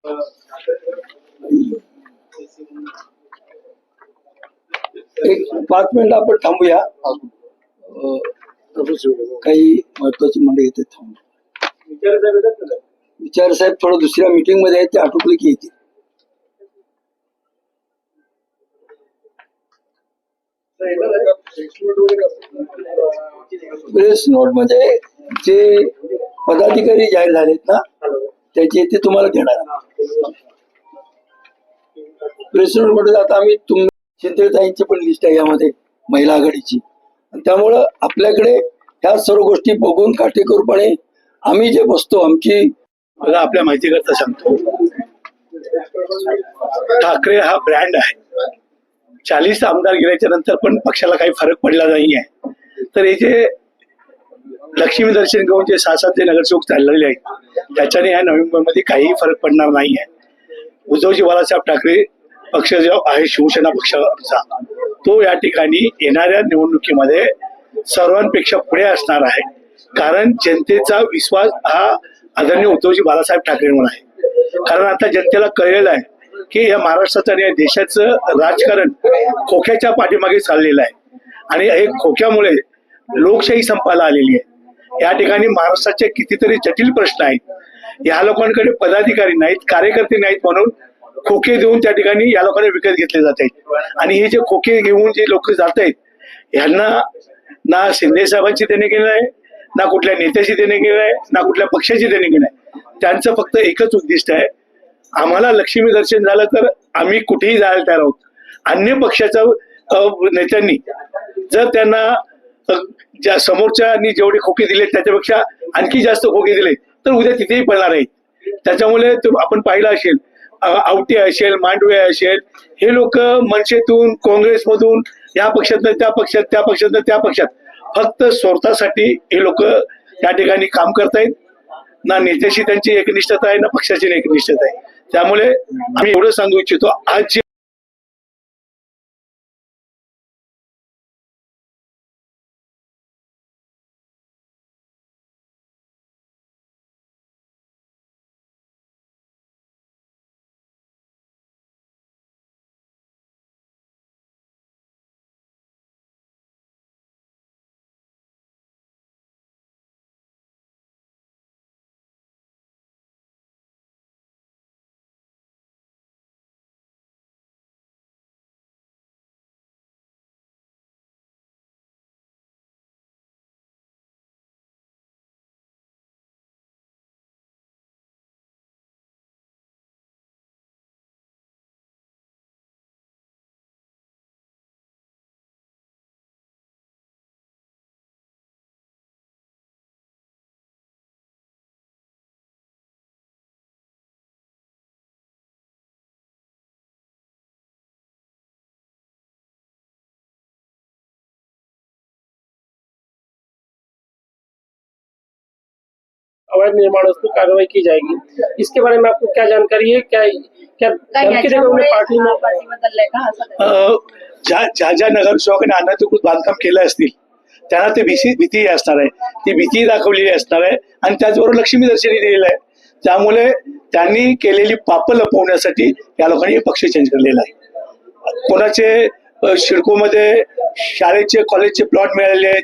एक 5 मिनिट आपण थांबूया. काही महत्वाची मंडळी येते. विचार साहेब थोडं दुसऱ्या मीटिंग मध्ये आहेत, ते आटोपले की येतील. प्रेस नोट मध्ये जे पदाधिकारी जाहीर झालेत ना, त्याची ते तुम्हाला देणार. प्रेस नोट मध्ये आता आम्ही शिंदेताईंची पण लिस्ट आहे यामध्ये, महिला आघाडीची. त्यामुळं आपल्याकडे ह्या सर्व गोष्टी बघून काटेकोरपणे आम्ही जे बसतो आमची आपल्या माहिती करता सांगतो. ठाकरे हा ब्रँड आहे. 40 आमदार गेल्याच्या नंतर पण पक्षाला काही फरक पडला नाहीये. तर हे जे लक्ष्मी दर्शन घेऊन जे 6-7 जे नगरसेवक चाललेले आहेत, त्याच्याने ह्या नवी मुंबईमध्ये काहीही फरक पडणार नाहीये. उद्धवजी बाळासाहेब ठाकरे पक्ष जो आहे शिवसेना पक्षाचा, तो या ठिकाणी येणाऱ्या निवडणुकीमध्ये सर्वांपेक्षा पुढे असणार आहे. कारण जनतेचा विश्वास हा आदरणीय उद्धवजी बाळासाहेब ठाकरेंवर आहे. कारण आता जनतेला कळलेलं आहे की या महाराष्ट्राचं आणि या देशाचं राजकारण खोक्याच्या पाठीमागे चाललेलं आहे आणि हे खोक्यामुळे लोकशाही संपायला आलेली आहे. या ठिकाणी महाराष्ट्राचे कितीतरी जटिल प्रश्न आहेत. या लोकांकडे पदाधिकारी नाहीत, कार्यकर्ते नाहीत, म्हणून खोके देऊन त्या ठिकाणी या लोकांना विकत घेतले जात आहेत. आणि हे जे खोके घेऊन जे लोक जात आहेत, यांना ना शिंदे साहेबांची देणे घेणं आहे, ना कुठल्या नेत्याची देणे घेणं आहे, ना कुठल्या पक्षाची देणे घेणं आहे. त्यांचं फक्त एकच उद्दिष्ट आहे, आम्हाला लक्ष्मी दर्शन झालं तर आम्ही कुठेही जायला तयार आहोत. अन्य पक्षाच्या नेत्यांनी जर त्यांना ज्या समोरच्यांनी जेवढे खोके दिले त्याच्यापेक्षा आणखी जास्त खोके दिले तर उद्या तिथेही पडणार आहेत. त्याच्यामुळे आपण पाहिलं असेल, आवटे असेल, मांडवे असेल, हे लोक मनसेतून, काँग्रेसमधून, या पक्षातनं त्या पक्षात, त्या पक्षातनं त्या पक्षात, फक्त स्वतःसाठी हे लोक या ठिकाणी काम करतायत. ना नेत्याशी त्यांची एकनिष्ठता आहे, ना पक्षाची एकनिष्ठता आहे. त्यामुळे आम्ही एवढं सांगू इच्छितो, आज जे अवैध निर्माण उस पर कार्रवाई की जाएगी। इसके बारे में आपको क्या जानकारी है? क्या क्या पार्टी बदललंय का? ज्या नगरसेवकांनी अनधिकृत बांधकाम केलं असतील त्यांना ते भीती असणार आहे, ती भीती दाखवलेली असणार आहे आणि त्याचबरोबर लक्ष्मी दर्शनी दिलेलं आहे. त्यामुळे त्यांनी केलेली पाप लपवण्यासाठी या लोकांनी पक्ष चेंज केलेला आहे. कोणाचे शिडकोमध्ये शाळेचे कॉलेजचे प्लॉट मिळालेले आहेत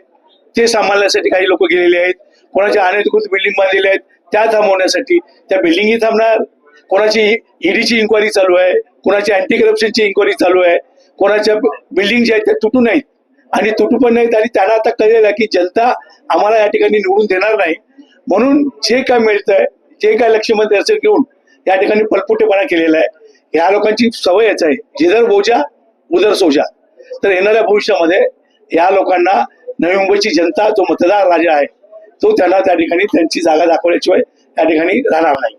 ते सांभाळण्यासाठी काही लोक गेलेले आहेत. कोणाच्या अनधिकृत बिल्डिंग बांधलेल्या आहेत त्या थांबवण्यासाठी त्या बिल्डिंगही थांबणार. कोणाची ईडीची इन्क्वायरी चालू आहे, कोणाची अँटी करप्शनची इन्क्वायरी चालू आहे, कोणाच्या बिल्डिंग ज्या आहेत त्या तुटू नाहीत आणि तुटू पण नाहीत. आणि त्यांना आता कळलेलं आहे की जनता आम्हाला या ठिकाणी निवडून देणार नाही, म्हणून जे काय मिळतंय, जे काय लक्ष्मी दर्शन घेऊन या ठिकाणी पलपुटेपणा केलेला आहे. ह्या लोकांची सवयच आहे, जिधर बोजा उधर सोजा. तर येणाऱ्या भविष्यामध्ये या लोकांना नवी मुंबईची जनता, जो मतदार राजा आहे, तो त्यांना त्या ठिकाणी त्यांची जागा दाखवल्याशिवाय त्या ठिकाणी राहणार नाही.